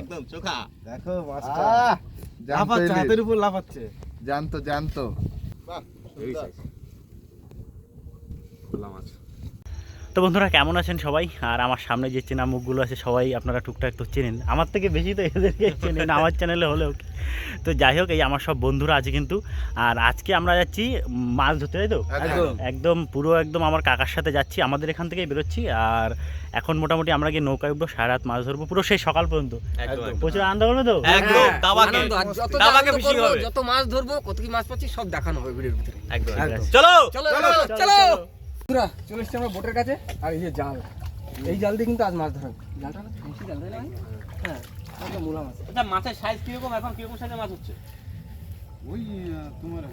একদম চোখা। দেখো মাছটা লাফাচ্ছে, হাতের উপর লাফাচ্ছে। জানতো জানতো। তো বন্ধুরা কেমন আছেন সবাই? আর আমার সামনে যে চেনা মুখগুলো আছে সবাই আপনারা টুকটাক তো চেনেন, আমার থেকে বেশি তো এদেরকে চেনেন আমার চ্যানেলে হলেও। তো যাই হোক, এই আমার সব বন্ধুরা আছে কিন্তু। আর আজকে আমরা যাচ্ছি মাছ ধরতে, তাই তো? একদম পুরো একদম আমার কাকার সাথে যাচ্ছি, আমাদের এখান থেকেই বেরোচ্ছি। আর এখন মোটামুটি আমরা গিয়ে নৌকায় উঠবো, সারা রাত মাছ ধরবো পুরো সেই সকাল পর্যন্ত। প্রচুর আনন্দ করবে তো? যত মাছ ধরবো, কত কি মাছ পাচ্ছি সব দেখানো হবে ভিডিওর ভিতরে। চলো চলো চলো বন্ধুরা, চলে এসেছি আমরা বোটের কাছে। আর এই যে জাল, এই জাল দিয়ে কিন্তু আজ মাছ ধরা। জালটা না বেশি জাল দেয় না? হ্যাঁ, এটা মূলা মাছ। আচ্ছা, মাছের সাইজ কিরকম এখন? কিরকম সাইজের মাছ হচ্ছে? ওই তোমার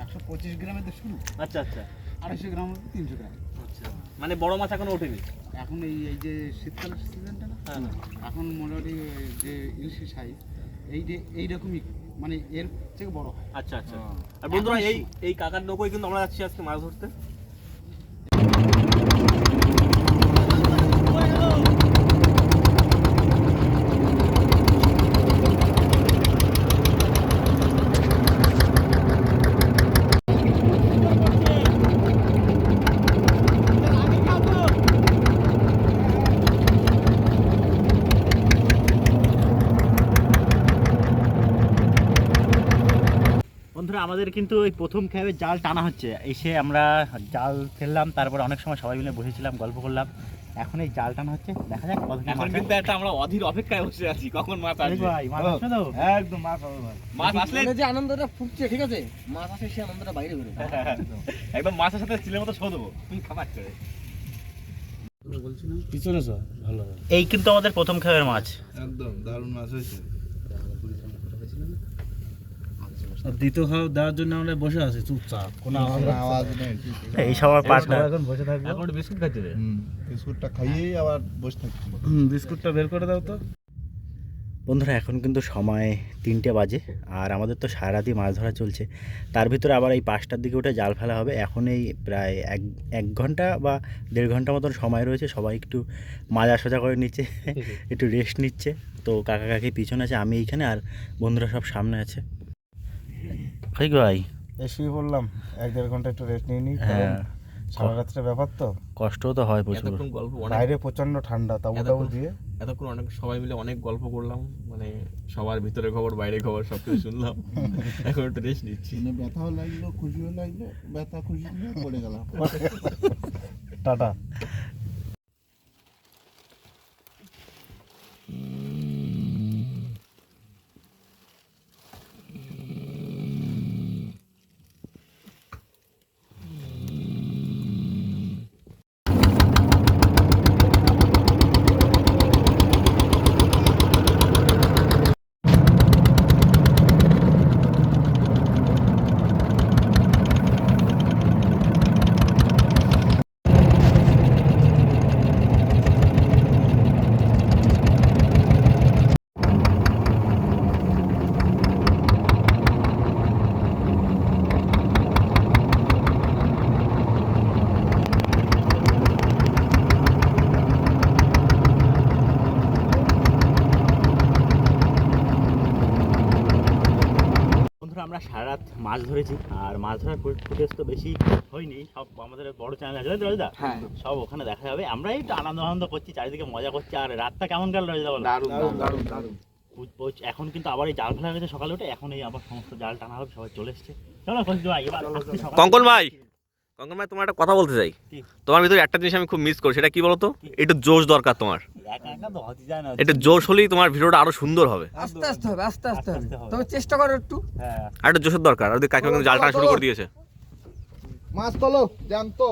125 গ্রামের তো শুরু। আচ্ছা আচ্ছা, 250 গ্রাম 300 গ্রাম। আচ্ছা, মানে বড় মাছ এখনো ওঠেনি এখন এই যে শীতকালের সিজনটা না, এখন মোটামুটি যে ইলিশের সাইজ এইরকমই, মানে এর থেকে বড় হয়। আচ্ছা আচ্ছা। আর বন্ধুরা এই কাকার নৌকোয় কিন্তু আমরা যাচ্ছি আজকে মাছ ধরতে। বন্ধুরা আমাদের কিন্তু ওই প্রথম খেয়ে জাল টানা হচ্ছে, এসে আমরা জাল ফেললাম, তারপর অনেক সময় সবাই মিলে বসেছিলাম, গল্প করলাম। এখন এই জাল টানা হচ্ছে, দেখা যাক কত মাছ। কিন্তু একটা আমরা অধীর অপেক্ষায় বসে আছি কখন মাছ আসবে। ভাই মাছ আসবে তো? একদম মাছ হবে ভাই। মাছ আসলে যে আনন্দটা ফুটছে, ঠিক আছে, মাছ আসে সেই আনন্দটা বাইরে বেরোবে। একদম মাছের সাথে চিলের মতো শো দেবো খাবার করে। পিছনে সব ভালো হবে। এই কিন্তু আমাদের প্রথম খাবার মাছ, একদম দারুণ মাছ হয়েছে। দ্বিতীয় খাবার দেওয়ার জন্য আমরা বসে আছি চুপচাপ, কোনো আওয়াজ নেই। এই সবার পার্টনার। এখন বসে থাকবো। এখন বিস্কুট খাইতে দে। বিস্কুটটা খাইয়েই আবার বসে থাকছি। বিস্কুটটা বের করে দাও তো। বন্ধুরা এখন কিন্তু সময় 3টে বাজে, আর আমাদের তো সারারাতই মাছ ধরা চলছে। তার ভিতরে আবার এই 5টার দিকে উঠে জাল ফেলা হবে। এখন এই প্রায় এক ঘন্টা বা 1.5 ঘন্টা মতন সময় রয়েছে, সবাই একটু মাজা সোজা করে নিচ্ছে, একটু রেস্ট নিচ্ছে। তো কাকা কাকি পিছনে আছে, আমি এইখানে, আর বন্ধুরা সব সামনে আছে। ঠিক ভাই, শুয়ে পড়লাম, 1-1.5 ঘন্টা একটু রেস্ট নিয়ে নিই। হ্যাঁ, সারা রাত্রে ব্যাপার তো, কষ্টও তো হয় প্রচুর। বাইরে প্রচন্ড ঠান্ডা, তাবু টাবু দিয়ে এতক্ষণ অনেক সবাই মিলে অনেক গল্প করলাম, মানে সবার ভিতরে খবর বাইরে খবর সবকিছু শুনলাম। এখন একটু রেস্ট নিচ্ছি। মানে ব্যথাও লাগলো, খুশিও লাগলো, ব্যথা খুশি নিয়ে পড়ে গেলাম। টাটা। আমরা সারা রাত মাছ ধরেছি, আর মাছ ধরার ফুটেজ তো বেশি হয়নি, সব আমাদের বড় চ্যানেল আছে রয়েদা, সব ওখানে দেখা যাবে। আমরা এই তো আনন্দ করছি, চারিদিকে মজা করছি। আর রাতটা কেমন গেল রয়েদা বলো? এখন কিন্তু আবার এই জাল ফেলা হয়েছে সকালে উঠে, এখন এই আবার সমস্ত জাল টানা হবে, সবাই চলে এসছে। চলো কঙ্কন ভাই, তোমার একটা কথা বলতে চাই। তোমার ভিতরে একটা জিনিস আমি খুব মিস করি, সেটা কি বলতো? একটু জোশ দরকার তোমার। একটু জোশ হলেই তোমার ভিডিওটা আরো সুন্দর হবে। আস্তে আস্তে হবে, আস্তে আস্তে হবে, তবে চেষ্টা করো একটু। আর একটু জোশের দরকার। আর কাকিমা কিন্তু জাল টানা শুরু করে দিয়েছে। মাছ তোলো, জানতো।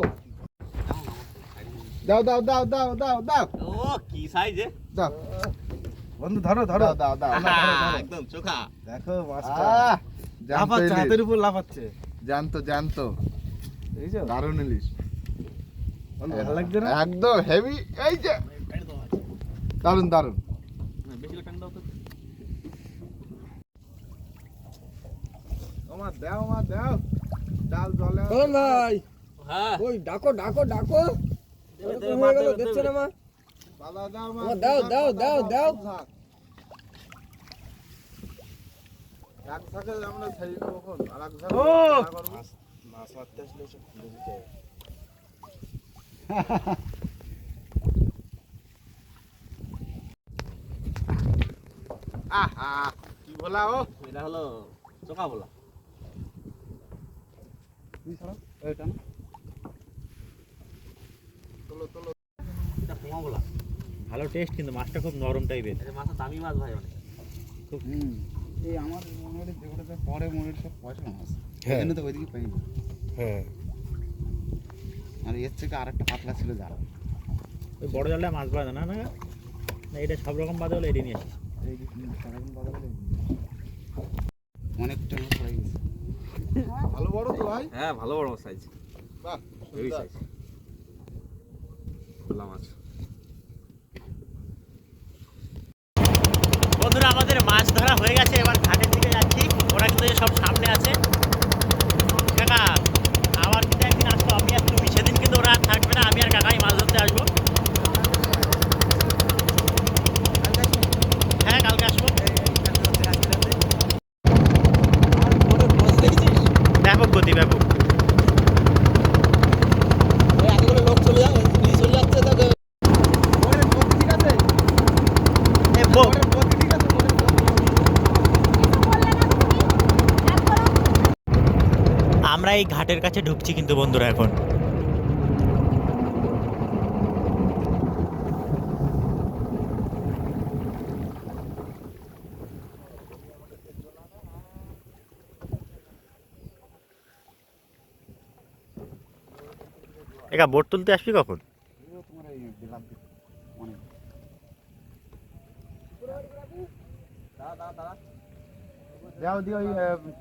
দাও দাও দাও দাও দাও দাও। ও কি সাইজে! দাও বন্ধু, ধরো ধরো দাও দাও। একদম চোখা। দেখো মাছটা লাফাচ্ছে, হাতের উপর লাফাচ্ছে। জানতো জানতো। দেখছো, দারুণ ইলিশ। ভালো লাগছে না? একদম হেভি। এই যে দারুণ দারুণ। আমার দাও, মা দাও। ডাল জলে ভাই, হ্যাঁ, ওই ডাকো ডাকো ডাকো, দেখছে না মা? বাধা দাও মা, ও দাও, দাও, দাও, দাও। থাক। এক থাকে আমরা ছেড়ে দেবো এখন, আর এক থাকে ও! না করবো। মাছ মারতে আসলে সব খুলে দিতে হবে। আহা, কি বলা ও? এটা হলো চোখা বলা। এটা না তোলো, তোলো। এটা পোঙা বলা। ভালো টেস্ট, কিন্তু মাছটা খুব নরম টাইপের। এটা মাছের দামি মাছ ভাই অনেক। এই আমার মনে হয় যেগুলোতে পরে মনে হয় সব পয়সা মাছ হ্যাঁ। এখানে তো ওইদিকে পাই না। হ্যাঁ। আর এর থেকে আরেকটা পাতলা ছিল জাল, ওই বড় জালটা মাছ বাঁধে না, না না, এটা সব রকম বাঁধে হলে এটি নিয়ে আসি। সারাদিন বাজারে অনেকটা মাছ পড়ে গেছে। ভালো বড় তো ভাই? হ্যাঁ ভালো বড় সাইজ, বাহ, হেভি সুন্দর। সাইজ খোলা মাছ। বন্ধুরা আমাদের মাছ ধরা হয়ে গেছে, এবার ঘাটের দিকে যাচ্ছি। ওরা কিন্তু এই সব সামনে আছে। কাকা আবার কিন্তু একদিন আসবো, আমি আর তুমি, সেদিন কিন্তু ওরা আর থাকবে না, আমি আর কাকাই মাছ ধরতে আসবো। হ্যাঁ কালকে আসবো। ব্যাপক গতি, ব্যাপক। এ, আমরা এই ঘাটের কাছে ঢুকছি কিন্তু বন্ধুরা এখন। একা বোট তুলতে আসবি কখন? তোমার এই বেলার দিকে অনেক দাও দিও, ওই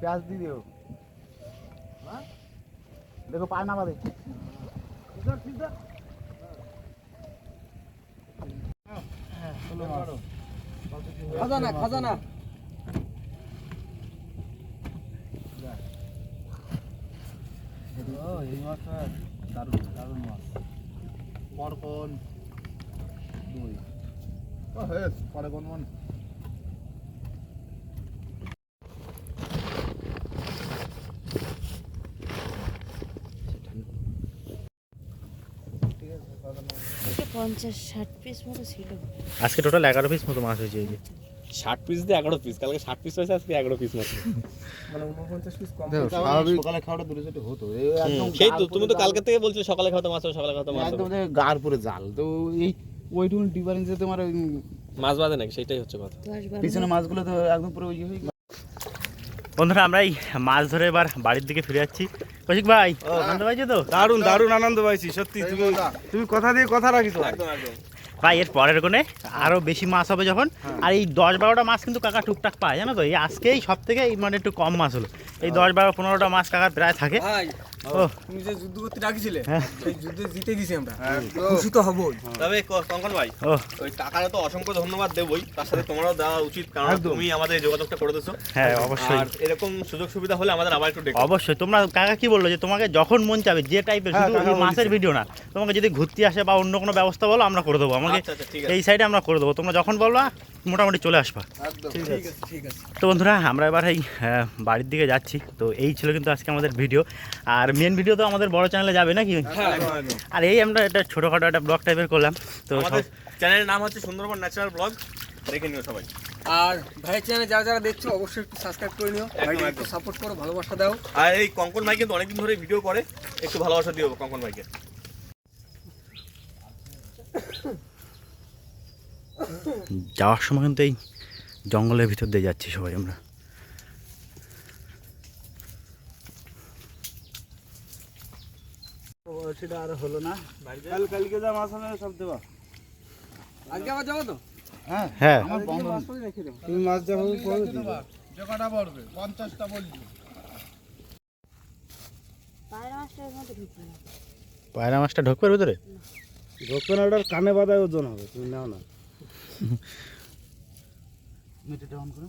পেঁয়াজ দিয়ে দিও। দেখো পায় না বাদে। খাজানা, খাজানা। এই মাছটা দারুণ দারুণ মাছ। পরপন দুই ও হে, পরে কোন মন? এটা 50-60 পিস মতো ছিল। আজকে টোটাল 11 পিস মতো মাছ হয়েছে। এই যে 60 পিস দিয়ে 11 পিস, কালকে 60 পিস হয়েছে, আজকে 11 পিস মাত্র। মানে 49 পিস কম। দেখো স্বাভাবিক সকালে খাওয়াটা দূরে যেতে হতো, এই একদম সেই তো গার তুমি পুরো তো কালকে থেকে বলছো সকালে খাওয়াতে মাছ হবে, সকালে খাওয়াতে মাছ একদম হবে। যে গার পুরো জাল, তো এই ওইটুকু ডিফারেন্সে তোমার ওই মাছ বাঁধে নাকি, সেটাই হচ্ছে কথা। 10-12 পিছনে মাছগুলো তো একদম পুরো ইয়ে হয়ে গেছে। বন্ধুরা আমরা এই মাছ ধরে এবার বাড়ির দিকে ফিরে যাচ্ছি। কৌশিক ভাই আনন্দ পাইছো তো? দারুণ দারুণ আনন্দ পাইছি সত্যি। তুমি কথা দিয়ে কথা রাখিস একদম একদম। ভাই এর পরের কোণে আরো বেশি মাছ হবে যখন। আর এই 10-12টা মাছ কিন্তু কাকা টুকটাক পায়, জানো তো। এই আজকেই সব থেকে মানে একটু কম মাছ হলো। এই 10-12-15টা মাছ কাকার প্রায় থাকে। ভাই, ও তুমি যে যুদ্ধ করতে ডাকিছিলে, হ্যাঁ। সেই যুদ্ধে জিতে গেছি আমরা। একদম। খুশি তো হবই। তবে কঙ্কন ভাই, ও ওই টাকাটা তো অসংখ্য ধন্যবাদ দেবই, তার সাথে তোমারও দেওয়া উচিত, কারণ তুমি আমাদের এই যোগাযোগটা করে দিছো। হ্যাঁ অবশ্যই, আর এরকম সুযোগ সুবিধা হলে আমাদের আবার একটু ডেকে। অবশ্যই। তোমরা কাকা কি বললো যে তোমাকে যখন মন চাবে যে টাইপের, হ্যাঁ, শুধু কাকা এই মাছের বলেছে। ভিডিও না, তোমাকে যদি ঘুরতে আসে বা অন্য কোনো ব্যবস্থা বলো আমরা করে দেবো। আমাকে আচ্ছা আচ্ছা ঠিক আছে। এই সাইডে আমরা করে দেবো, তোমরা যখন বলবা মোটামুটি চলে আসবা। একদম ঠিক আছে, ঠিক আছে। তো বন্ধুরা আমরা এবার এই বাড়ির দিকে যাচ্ছি। তো এই ছিল কিন্তু আজকে আমাদের ভিডিও। আর মেন ভিডিও তো আমাদের বড় চ্যানেলে যাবে নাকি? হ্যাঁ একদম একদম। আর এই আমরা একটা ছোটোখাটো একটা ব্লগ টাইপের করলাম। তো আমাদের চ্যানেলের নাম হচ্ছে সুন্দরবন ন্যাচারাল ব্লগ, দেখে নিও সবাই। আর ভাইয়ের চ্যানেলে যারা যারা দেখছো অবশ্যই একটু সাবস্ক্রাইব করে নিও, ভাইকে একটু একদম। সাপোর্ট করো, ভালোবাসা দাও। আর এই কঙ্কন ভাই কিন্তু অনেকদিন ধরে ভিডিও করে, একটু ভালোবাসা দিও কঙ্কন ভাইকে। যাওয়ার সময় কিন্তু এই জঙ্গলের ভিতর দিয়ে যাচ্ছি সবাই আমরা। সেটা আর হলো না। কালকে যা মাছ হবে সব দেবা। আজকে আবার যাবো তো? হ্যাঁ হ্যাঁ আমার বন্ধ মাছ করে রেখে দেবো। তুমি মাছ যাবো পরে দিবা। যে কটা পড়বে 50টা বললি। পায়রা মাছটা এর মধ্যে ঢুকবে না। পায়রা মাছটা ঢোকবে ওর ভিতরে? ঢোকবে না, ওটার কানে বাঁধায় ওজন হবে, তুমি নাও না। মিটারটা অন করো।